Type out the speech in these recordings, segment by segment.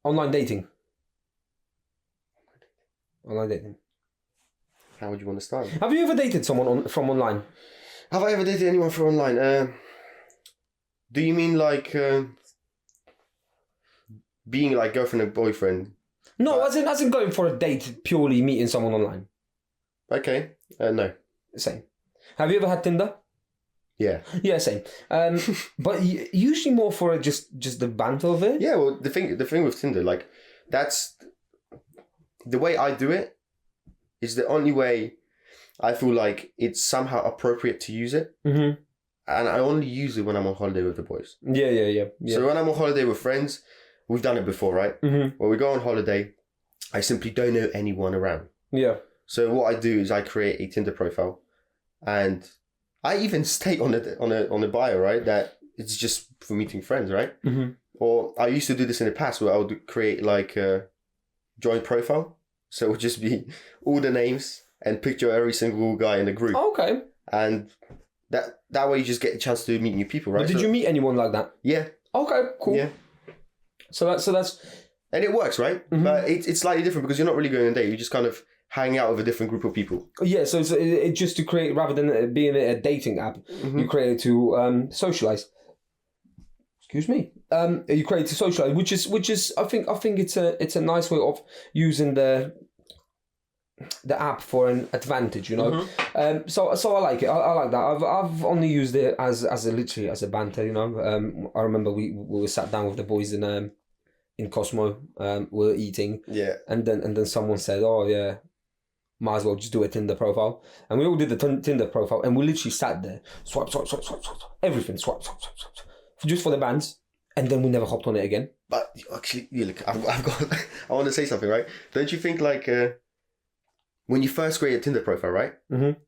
Online dating. Online dating. How would you want to start? Have you ever dated someone from online? Have I ever dated anyone from online? Do you mean like being like girlfriend and boyfriend? No, as in going for a date, purely meeting someone online. Okay. No. Same. Have you ever had Tinder? Yeah. Yeah, same. But usually more for just the banter of it. Yeah. Well, the thing with Tinder, like, that's the way I do it. Is the only way I feel like it's somehow appropriate to use it. Mm-hmm. And I only use it when I'm on holiday with the boys. Yeah. So when I'm on holiday with friends, we've done it before, right? Mm-hmm. When we go on holiday, I simply don't know anyone around. Yeah. So what I do is I create a Tinder profile, and I even state on the bio, right, that it's just for meeting friends, right? Mm-hmm. Or I used to do this in the past where I would create like a joint profile. So it would just be all the names and picture every single guy in the group. Oh, okay. And that way you just get a chance to meet new people, right? But did you meet anyone like that? Yeah. Okay, cool. Yeah. So that's And it works, right? Mm-hmm. But it's slightly different because you're not really going on a date. You're just kind of hanging out with a different group of people. yeah. So it's just to create, rather than it being a dating app, Mm-hmm. you create it to socialize. Excuse me. You create to socialize, which is I think it's a nice way of using the app for an advantage, you know. Mm-hmm. So I like it. I like that. I've only used it as literally as a banter, you know. I remember we were sat down with the boys in Cosmo. We were eating. Yeah. And then someone said, "Oh yeah, might as well just do a Tinder profile." And we all did the Tinder profile, and we literally sat there, swipe, everything, swipe, just for the bands, and then we never hopped on it again. But actually, yeah, look, I've got. I want to say something, right? Don't you think like when you first create a Tinder profile, right? Mm-hmm.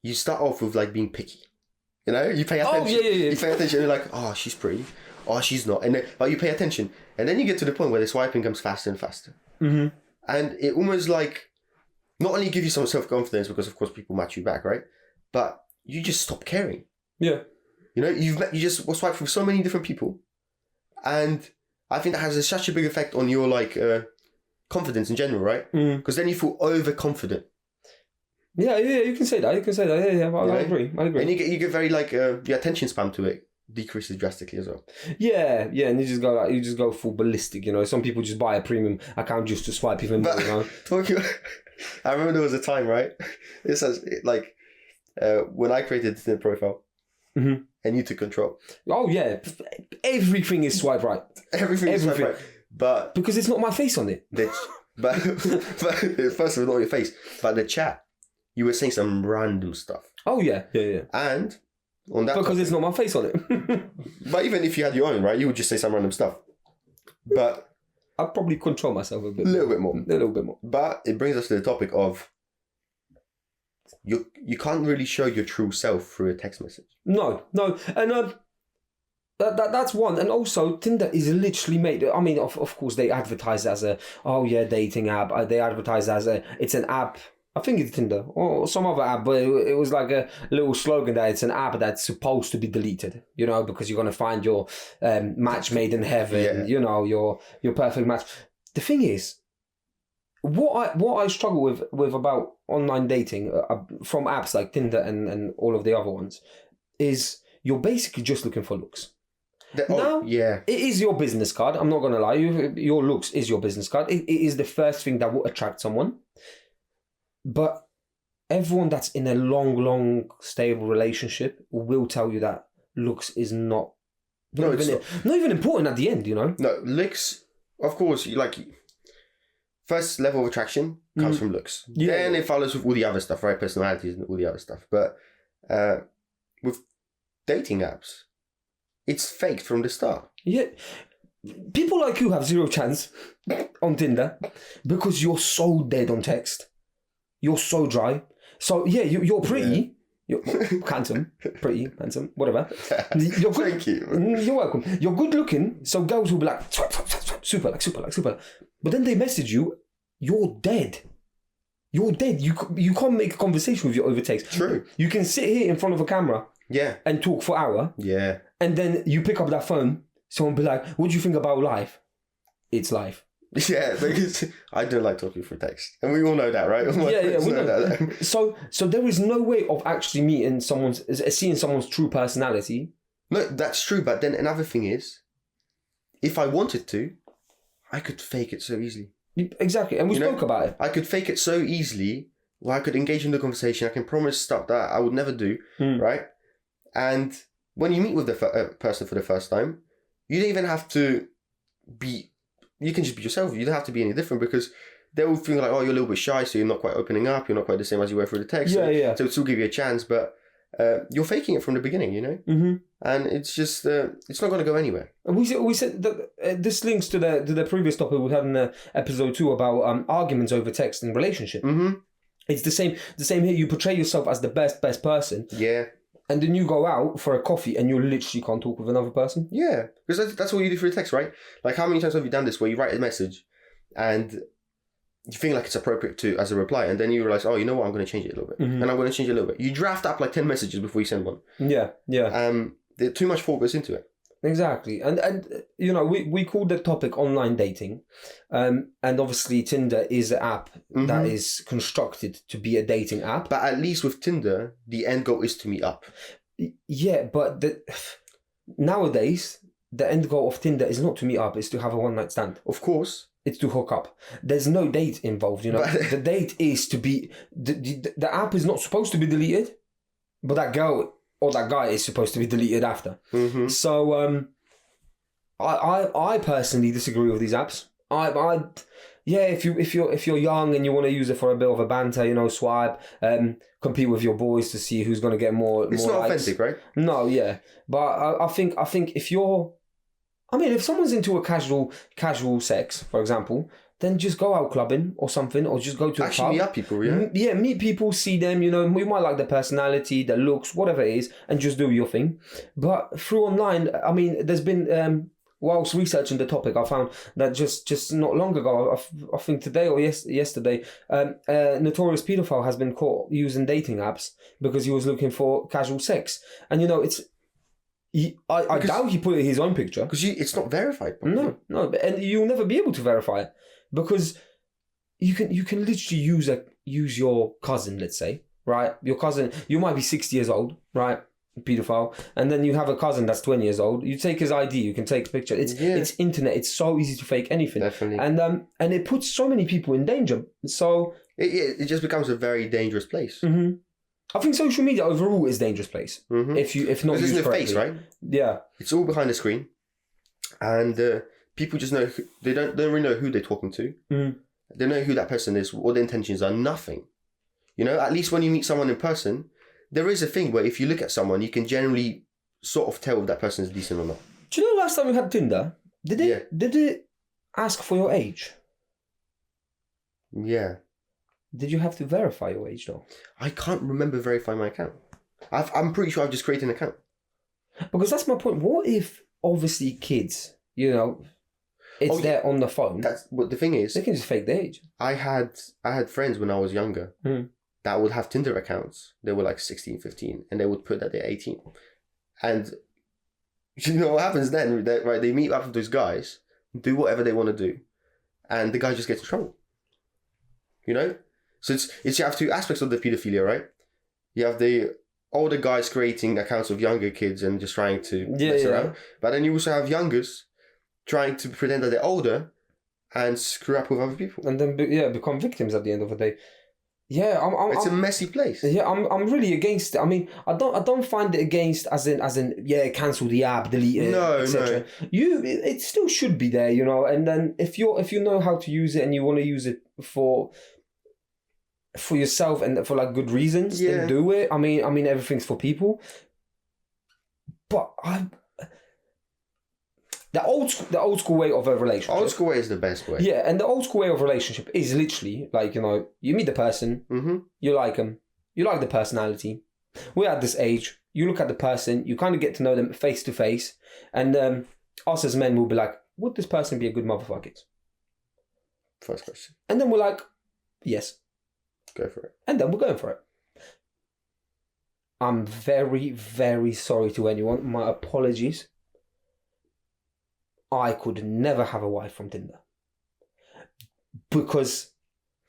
You start off with like being picky. You know, you pay attention. Oh yeah. You pay attention. You're like, oh, she's pretty. Oh, she's not. And then, but you pay attention, and then you get to the point where the swiping comes faster and faster. Mm-hmm. And it almost like not only give you some self-confidence because of course people match you back, right? But you just stop caring. Yeah. You know, you just swipe through so many different people, and I think that has such a big effect on your like confidence in general, right? Because then you feel overconfident. Yeah, you can say that. Yeah, I agree. And you get very like your attention span to it decreases drastically as well. Yeah, and you just go full ballistic. You know, some people just buy a premium account just to swipe even more. You know? I remember there was a time, right? It says like when I created the profile, mm-hmm. and you took control. Oh yeah, everything is swipe right. Everything is swipe right, but because it's not my face on it. But first of all, not your face, but the chat. You were saying some random stuff. Oh yeah. And on that because topic, it's not my face on it. But even if you had your own, right, you would just say some random stuff. But I'd probably control myself a little bit more. But But it brings us to the topic of you can't really show your true self through a text message. No, and that's one. And also Tinder is literally made. I mean, of course they advertise as a dating app. They advertise as it's an app. I think it's Tinder or some other app, but it was like a little slogan that it's an app that's supposed to be deleted, you know, because you're going to find your match made in heaven, you know, your perfect match. The thing is, what I struggle with about online dating from apps like Tinder and all of the other ones is you're basically just looking for looks. It is your business card. I'm not going to lie. Your looks is your business card. It is the first thing that will attract someone. But everyone that's in a long, stable relationship will tell you that looks is not even important at the end, you know? No, looks, of course, first level of attraction comes from looks. Yeah. Then it follows with all the other stuff, right? Personalities and all the other stuff. But with dating apps, it's faked from the start. Yeah. People like you have zero chance on Tinder because you're so dead on text. You're so dry. So, yeah, you're pretty. Yeah. You're handsome. Pretty, handsome, whatever. You're good. Thank you. You're welcome. You're good looking. So girls will be like, swipe, super. But then they message you, you're dead. You're dead. You can't make a conversation with you over text. True. You can sit here in front of a camera. Yeah. And talk for an hour. Yeah. And then you pick up that phone, someone be like, what do you think about life? it's life. Yeah, because I don't like talking through text, and we all know that, right? Yeah, we know know. that. So there is no way of actually seeing someone's true personality. No, that's true. But then another thing is, if I wanted to, I could fake it so easily. Exactly, and we spoke about it. I could fake it so easily. Where I could engage in the conversation. I can promise stuff that I would never do, right? And when you meet with the person for the first time, you don't even have to be. You can just be yourself. You don't have to be any different because they will feel like, oh, you're a little bit shy, so you're not quite opening up. You're not quite the same as you were through the text. Yeah. So it'll still give you a chance, but you're faking it from the beginning, you know? Mm-hmm. And it's just, it's not going to go anywhere. And we said that this links to the previous topic we had in episode 2 about arguments over text in relationship. Mm-hmm. It's the same here. You portray yourself as the best person. Yeah. And then you go out for a coffee and you literally can't talk with another person. Yeah, because that's what you do through text, right? Like, how many times have you done this where you write a message and you think like it's appropriate to as a reply, and then you realize, oh, you know what, I'm going to change it a little bit, and I'm going to change it a little bit. You draft up like 10 messages before you send one. Yeah. Too much thought goes into it. Exactly, and you know, we call the topic online dating, and obviously Tinder is an app that is constructed to be a dating app. But at least with Tinder, the end goal is to meet up. Yeah, but nowadays the end goal of Tinder is not to meet up; it's to have a one night stand. Of course, it's to hook up. There's no date involved. You know, the date is to be the app is not supposed to be deleted, but that girl or that guy is supposed to be deleted after. So I personally disagree with these apps. If you're young and you want to use it for a bit of a banter, you know, swipe, compete with your boys to see who's going to get more. It's more not likes. authentic, right? No, yeah, but I think if you're, if someone's into a casual sex, for example, then just go out clubbing or something, or just go to a pub. Meet up people, yeah? Yeah, meet people, see them, you know, you might like their personality, their looks, whatever it is, and just do your thing. But through online, there's been, whilst researching the topic, I found that just not long ago, I think today or yesterday, a notorious paedophile has been caught using dating apps because he was looking for casual sex. And, you know, I doubt he put his own picture. Because it's not verified. No, and you'll never be able to verify it. Because you can literally use your cousin, let's say, right? Your cousin, you might be 60 years old, right? Paedophile, and then you have a cousin that's 20 years old. You take his ID, you can take a picture. It's internet. It's so easy to fake anything. Definitely. And it puts so many people in danger. So it just becomes a very dangerous place. I think social media overall is a dangerous place. If not used correctly. It's in the face, right? Yeah. It's all behind the screen, and people just know they don't really know who they're talking to. They know who that person is, what their intentions are. Nothing. You know, at least when you meet someone in person, there is a thing where if you look at someone, you can generally sort of tell if that person is decent or not. Do you know last time we had Tinder? Did it ask for your age? Yeah. Did you have to verify your age though? I can't remember verifying my account. I'm pretty sure I've just created an account. Because that's my point. What if obviously kids, you know, it's there on the phone. That's what the thing is. They can just fake their age. I had friends when I was younger that would have Tinder accounts. They were like 16, 15, and they would put that they're 18. And you know what happens then? They meet up with those guys, do whatever they want to do, and the guy just gets in trouble. You know? So it's you have two aspects of the pedophilia, right? You have the older guys creating accounts of younger kids and just trying to mess around. But then you also have youngers trying to pretend that they're older and screw up with other people. And then become victims at the end of the day. Yeah, it's a messy place. Yeah, I'm really against it. I mean, I don't find it against as in cancel the app, delete it, etc. No. It still should be there, you know. And then if you know how to use it and you want to use it for yourself and for like good reasons, then do it. I mean everything's for people. But the old school way of a relationship. Old school way is the best way. Yeah, and the old school way of relationship is literally like, you know, you meet the person, you like them, you like the personality. We're at this age. You look at the person, you kind of get to know them face to face, and us as men will be like, would this person be a good mother for our kids? First question. And then we're like, yes. Go for it. And then we're going for it. I'm very, very sorry to anyone. My apologies. I could never have a wife from Tinder. Because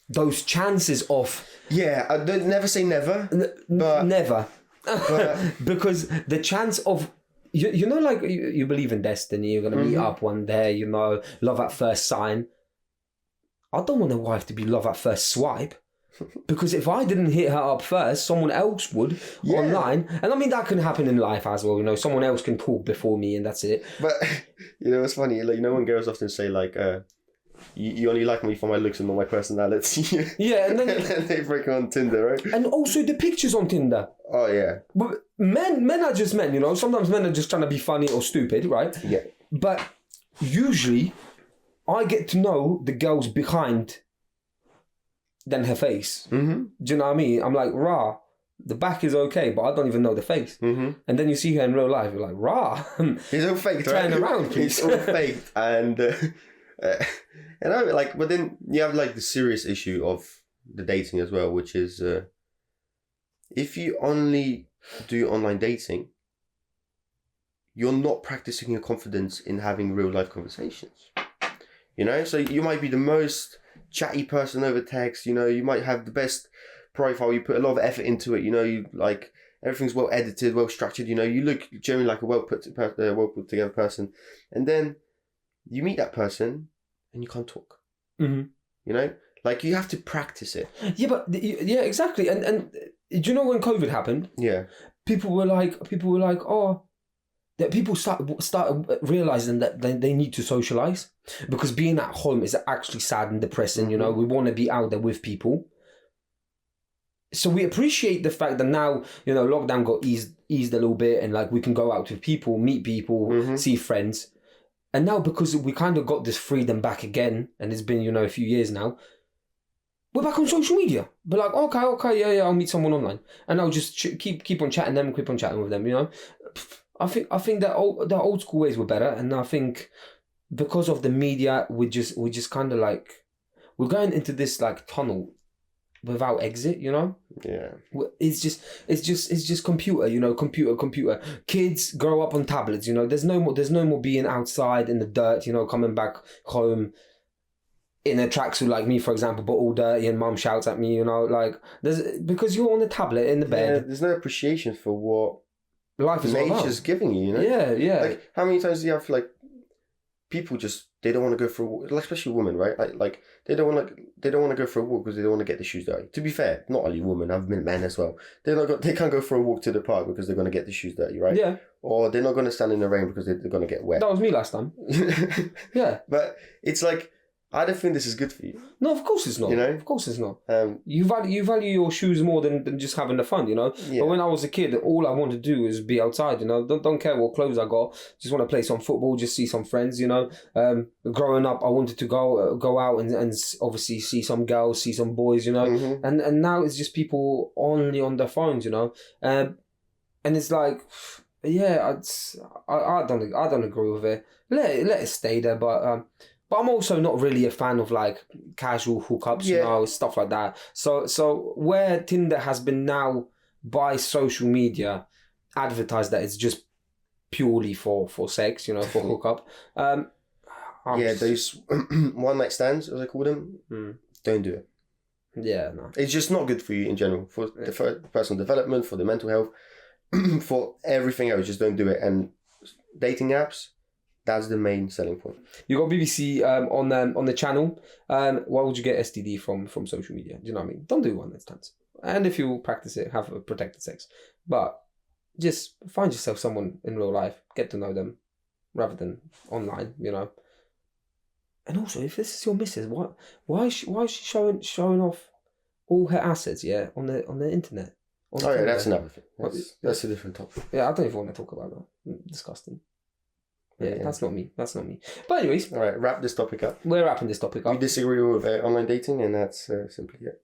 those chances of... Yeah, I don't never say never. But never. Because the chance of... You know, like, you believe in destiny, you're going to meet up one day, you know, love at first sign. I don't want a wife to be love at first swipe. Because if I didn't hit her up first, someone else would online. And I mean, that can happen in life as well. You know, someone else can talk before me and that's it. But, you know, it's funny. Like, you know, when girls often say, like, you only like me for my looks and not my personality. Yeah, and then... and then they break on Tinder, right? And also the pictures on Tinder. Oh, yeah. But men are just men, you know. Sometimes men are just trying to be funny or stupid, right? Yeah. But usually, I get to know the girls behind than her face. Mm-hmm. Do you know what I mean? I'm like, rah, the back is okay, but I don't even know the face. Mm-hmm. And then you see her in real life, you're like, rah. It's all faked, right? Turn around, please. It's all faked. And I like, but then you have like the serious issue of the dating as well, which is if you only do online dating, you're not practicing your confidence in having real life conversations. You know, so you might be the most chatty person over text, you know, you might have the best profile, you put a lot of effort into it, you know, you like everything's well edited, well structured, you know, you look generally like a well put together person, and then you meet that person and you can't talk. Mm-hmm. You know, like you have to practice it. Yeah, but yeah, exactly. And do you know when COVID happened? Yeah, people were like, oh, that people start realizing that they need to socialize, because being at home is actually sad and depressing. You know, we want to be out there with people. So we appreciate the fact that now, you know, lockdown got eased a little bit, and like we can go out with people, meet people, see friends. And now, because we kind of got this freedom back again, and it's been, you know, a few years now, we're back on social media. But like, okay, yeah, I'll meet someone online, and I'll just keep on chatting them, keep on chatting with them. You know, I think that the old school ways were better, and I think because of the media, we just kind of like, we're going into this like tunnel without exit. You know. Yeah. It's just computer. You know, computer. Kids grow up on tablets. You know, there's no more being outside in the dirt. You know, coming back home in a tracksuit like me, for example, but all dirty, and mum shouts at me, you know, like, because you're on the tablet in the bed. Yeah, there's no appreciation for what life is nature's giving you, you know? Yeah. Like, how many times do you have, like, people just, they don't want to go for a walk, especially women, right? Like they don't want to go for a walk because they don't want to get the shoes dirty. To be fair, not only women, I've been men as well. They can't go for a walk to the park because they're going to get the shoes dirty, right? Yeah. Or they're not going to stand in the rain because they're going to get wet. That was me last time. Yeah. But it's like, I don't think this is good for you. No, of course it's not. You know? Of course it's not. You value your shoes more than just having the fun, you know? Yeah. But when I was a kid, all I wanted to do is be outside, you know? Don't care what clothes I got. Just want to play some football, just see some friends, you know? Growing up, I wanted to go out and obviously see some girls, see some boys, you know? Mm-hmm. And now it's just people only on their phones, you know? And it's like, yeah, I don't agree with it. Let it stay there, but I'm also not really a fan of like casual hookups, you know, stuff like that. So where Tinder has been now by social media advertised that it's just purely for sex, you know, for hookup. Those one night stands, as I call them, don't do it. Yeah, no. It's just not good for you in general, for personal development, for the mental health, for everything else. Just don't do it. And dating apps, that's the main selling point. You got BBC on the channel. Why would you get STD from social media? Do you know what I mean? Don't do one night stands. And if you practice it, have a protected sex. But just find yourself someone in real life, get to know them, rather than online. You know. And also, if this is your missus, why is she showing off all her assets? Yeah, on the internet. That's another thing. That's a different topic. Yeah, I don't even want to talk about that. Disgusting. Yeah, that's not me. But anyways. All right, wrap this topic up. We're wrapping this topic up. We disagree with online dating, and that's simply it.